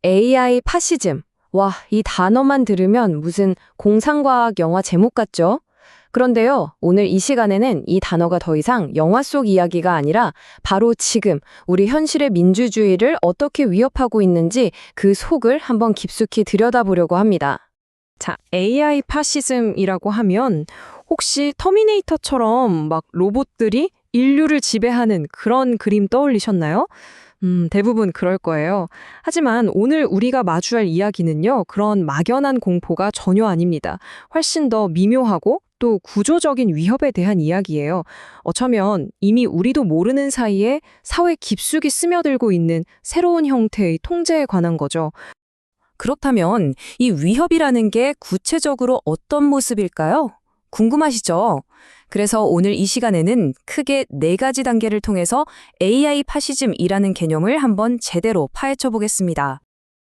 AI 파시즘. 와, 이 단어만 들으면 무슨 공상과학 영화 제목 같죠? 그런데요, 오늘 이 시간에는 이 단어가 더 이상 영화 속 이야기가 아니라 바로 지금 우리 현실의 민주주의를 어떻게 위협하고 있는지 그 속을 한번 깊숙이 들여다보려고 합니다. 자, AI 파시즘이라고 하면 혹시 터미네이터처럼 막 로봇들이 인류를 지배하는 그런 그림 떠올리셨나요? 대부분 그럴 거예요. 하지만 오늘 우리가 마주할 이야기는요, 그런 막연한 공포가 전혀 아닙니다. 훨씬 더 미묘하고 또 구조적인 위협에 대한 이야기예요. 어쩌면 이미 우리도 모르는 사이에 사회 깊숙이 스며들고 있는 새로운 형태의 통제에 관한 거죠. 그렇다면 이 위협이라는 게 구체적으로 어떤 모습일까요? 궁금하시죠? 그래서 오늘 이 시간에는 크게 4가지 단계를 통해서 AI 파시즘이라는 개념을 한번 제대로 파헤쳐 보겠습니다.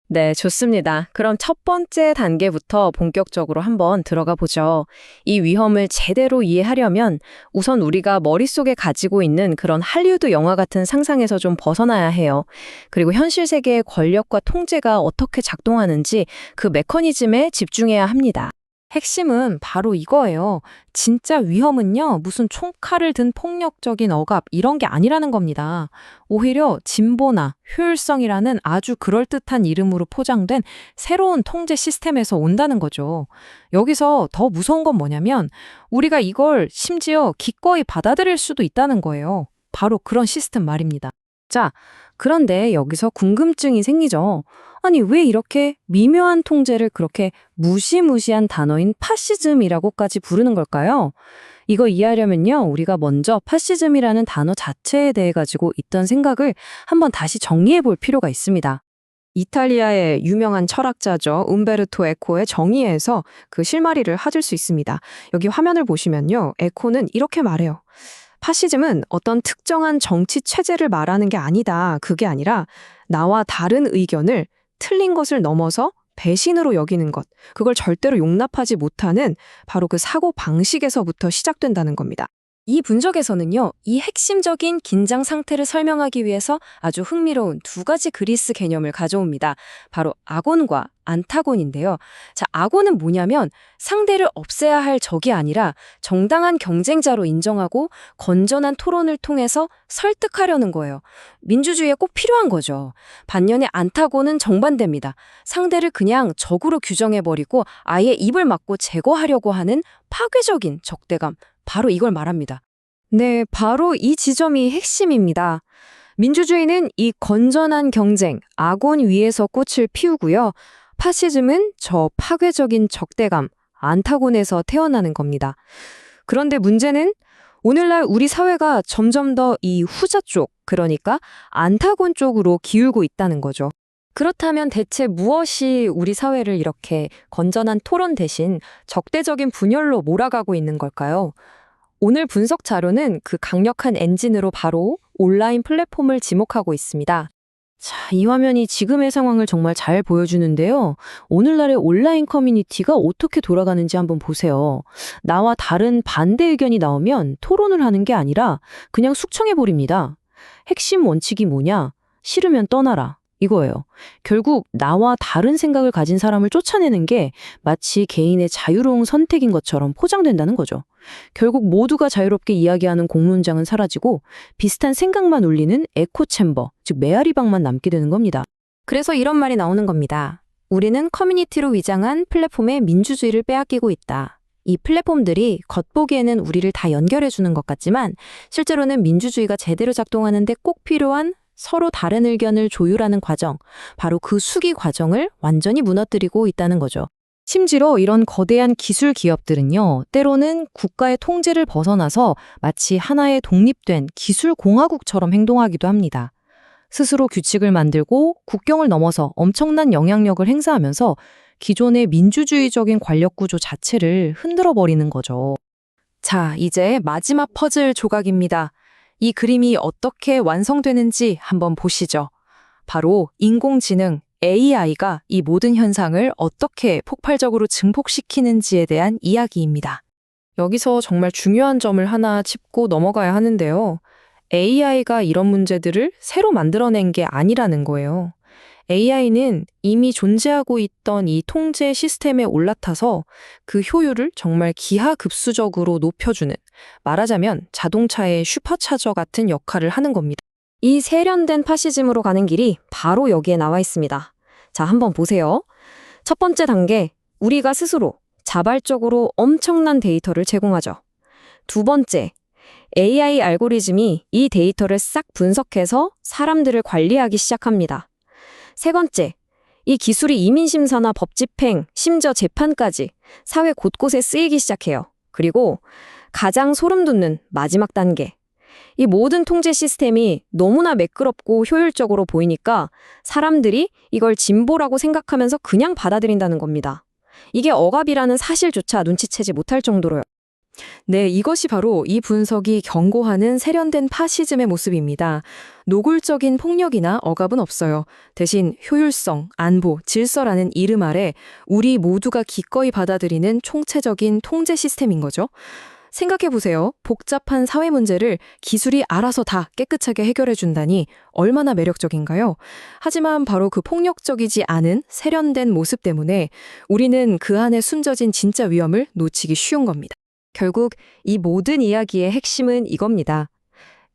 네, 좋습니다. 그럼 첫 번째 단계부터 본격적으로 한번 들어가 보죠. 이 위험을 제대로 이해하려면 우선 우리가 머릿속에 가지고 있는 그런 할리우드 영화 같은 상상에서 좀 벗어나야 해요. 그리고 현실 세계의 권력과 통제가 어떻게 작동하는지 그 메커니즘에 집중해야 합니다. 핵심은 바로 이거예요. 진짜 위험은요, 무슨 총칼을 든 폭력적인 억압, 이런 게 아니라는 겁니다. 오히려 진보나 효율성이라는 아주 그럴듯한 이름으로 포장된 새로운 통제 시스템에서 온다는 거죠. 여기서 더 무서운 건 뭐냐면, 우리가 이걸 심지어 기꺼이 받아들일 수도 있다는 거예요. 바로 그런 시스템 말입니다. 자, 그런데 여기서 궁금증이 생기죠. 아니, 왜 이렇게 미묘한 통제를 그렇게 무시무시한 단어인 파시즘이라고까지 부르는 걸까요? 이거 이해하려면요, 우리가 먼저 파시즘이라는 단어 자체에 대해 가지고 있던 생각을 한번 다시 정리해 볼 필요가 있습니다. 이탈리아의 유명한 철학자죠. 움베르토 에코의 정의에서 그 실마리를 찾을 수 있습니다. 여기 화면을 보시면요, 에코는 이렇게 말해요. 파시즘은 어떤 특정한 정치 체제를 말하는 게 아니다. 그게 아니라 나와 다른 의견을 틀린 것을 넘어서 배신으로 여기는 것, 그걸 절대로 용납하지 못하는 바로 그 사고 방식에서부터 시작된다는 겁니다. 이 분석에서는요, 이 핵심적인 긴장 상태를 설명하기 위해서 아주 흥미로운 2가지 그리스 개념을 가져옵니다. 바로 아곤과 안타곤인데요. 자, 아곤은 뭐냐면 상대를 없애야 할 적이 아니라 정당한 경쟁자로 인정하고 건전한 토론을 통해서 설득하려는 거예요. 민주주의에 꼭 필요한 거죠. 반면에 안타곤은 정반대입니다. 상대를 그냥 적으로 규정해버리고 아예 입을 막고 제거하려고 하는 파괴적인 적대감, 바로 이걸 말합니다. 네, 바로 이 지점이 핵심입니다. 민주주의는 이 건전한 경쟁, 아곤 위에서 꽃을 피우고요. 파시즘은 저 파괴적인 적대감, 안타곤에서 태어나는 겁니다. 그런데 문제는 오늘날 우리 사회가 점점 더 이 후자 쪽, 그러니까 안타곤 쪽으로 기울고 있다는 거죠. 그렇다면 대체 무엇이 우리 사회를 이렇게 건전한 토론 대신 적대적인 분열로 몰아가고 있는 걸까요? 오늘 분석 자료는 그 강력한 엔진으로 바로 온라인 플랫폼을 지목하고 있습니다. 자, 이 화면이 지금의 상황을 정말 잘 보여주는데요. 오늘날의 온라인 커뮤니티가 어떻게 돌아가는지 한번 보세요. 나와 다른 반대 의견이 나오면 토론을 하는 게 아니라 그냥 숙청해버립니다. 핵심 원칙이 뭐냐? 싫으면 떠나라. 이거예요. 결국 나와 다른 생각을 가진 사람을 쫓아내는 게 마치 개인의 자유로운 선택인 것처럼 포장된다는 거죠. 결국 모두가 자유롭게 이야기하는 공론장은 사라지고 비슷한 생각만 울리는 에코챔버, 즉 메아리방만 남게 되는 겁니다. 그래서 이런 말이 나오는 겁니다. 우리는 커뮤니티로 위장한 플랫폼의 민주주의를 빼앗기고 있다. 이 플랫폼들이 겉보기에는 우리를 다 연결해주는 것 같지만 실제로는 민주주의가 제대로 작동하는데 꼭 필요한 서로 다른 의견을 조율하는 과정, 바로 그 수기 과정을 완전히 무너뜨리고 있다는 거죠. 심지어 이런 거대한 기술 기업들은요, 때로는 국가의 통제를 벗어나서 마치 하나의 독립된 기술 공화국처럼 행동하기도 합니다. 스스로 규칙을 만들고 국경을 넘어서 엄청난 영향력을 행사하면서 기존의 민주주의적인 권력 구조 자체를 흔들어 버리는 거죠. 자, 이제 마지막 퍼즐 조각입니다. 이 그림이 어떻게 완성되는지 한번 보시죠. 바로 인공지능 AI가 이 모든 현상을 어떻게 폭발적으로 증폭시키는지에 대한 이야기입니다. 여기서 정말 중요한 점을 하나 짚고 넘어가야 하는데요. AI가 이런 문제들을 새로 만들어낸 게 아니라는 거예요. AI는 이미 존재하고 있던 이 통제 시스템에 올라타서 그 효율을 정말 기하급수적으로 높여주는, 말하자면 자동차의 슈퍼차저 같은 역할을 하는 겁니다. 이 세련된 파시즘으로 가는 길이 바로 여기에 나와 있습니다. 자, 한번 보세요. 첫 번째 단계, 우리가 스스로 자발적으로 엄청난 데이터를 제공하죠. 두 번째, AI 알고리즘이 이 데이터를 싹 분석해서 사람들을 관리하기 시작합니다. 세 번째, 이 기술이 이민심사나 법집행, 심지어 재판까지 사회 곳곳에 쓰이기 시작해요. 그리고 가장 소름 돋는 마지막 단계. 이 모든 통제 시스템이 너무나 매끄럽고 효율적으로 보이니까 사람들이 이걸 진보라고 생각하면서 그냥 받아들인다는 겁니다. 이게 억압이라는 사실조차 눈치채지 못할 정도로요. 네, 이것이 바로 이 분석이 경고하는 세련된 파시즘의 모습입니다. 노골적인 폭력이나 억압은 없어요. 대신 효율성, 안보, 질서라는 이름 아래 우리 모두가 기꺼이 받아들이는 총체적인 통제 시스템인 거죠. 생각해보세요. 복잡한 사회 문제를 기술이 알아서 다 깨끗하게 해결해준다니 얼마나 매력적인가요? 하지만 바로 그 폭력적이지 않은 세련된 모습 때문에 우리는 그 안에 숨겨진 진짜 위험을 놓치기 쉬운 겁니다. 결국 이 모든 이야기의 핵심은 이겁니다.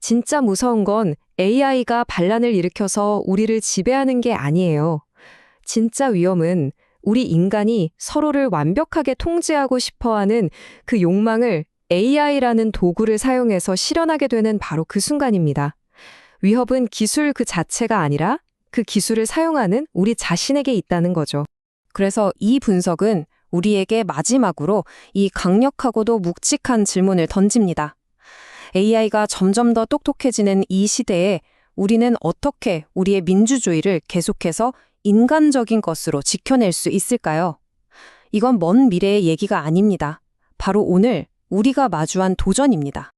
진짜 무서운 건 AI가 반란을 일으켜서 우리를 지배하는 게 아니에요. 진짜 위험은 우리 인간이 서로를 완벽하게 통제하고 싶어하는 그 욕망을 AI라는 도구를 사용해서 실현하게 되는 바로 그 순간입니다. 위협은 기술 그 자체가 아니라 그 기술을 사용하는 우리 자신에게 있다는 거죠. 그래서 이 분석은 우리에게 마지막으로 이 강력하고도 묵직한 질문을 던집니다. AI가 점점 더 똑똑해지는 이 시대에 우리는 어떻게 우리의 민주주의를 계속해서 인간적인 것으로 지켜낼 수 있을까요? 이건 먼 미래의 얘기가 아닙니다. 바로 오늘 우리가 마주한 도전입니다.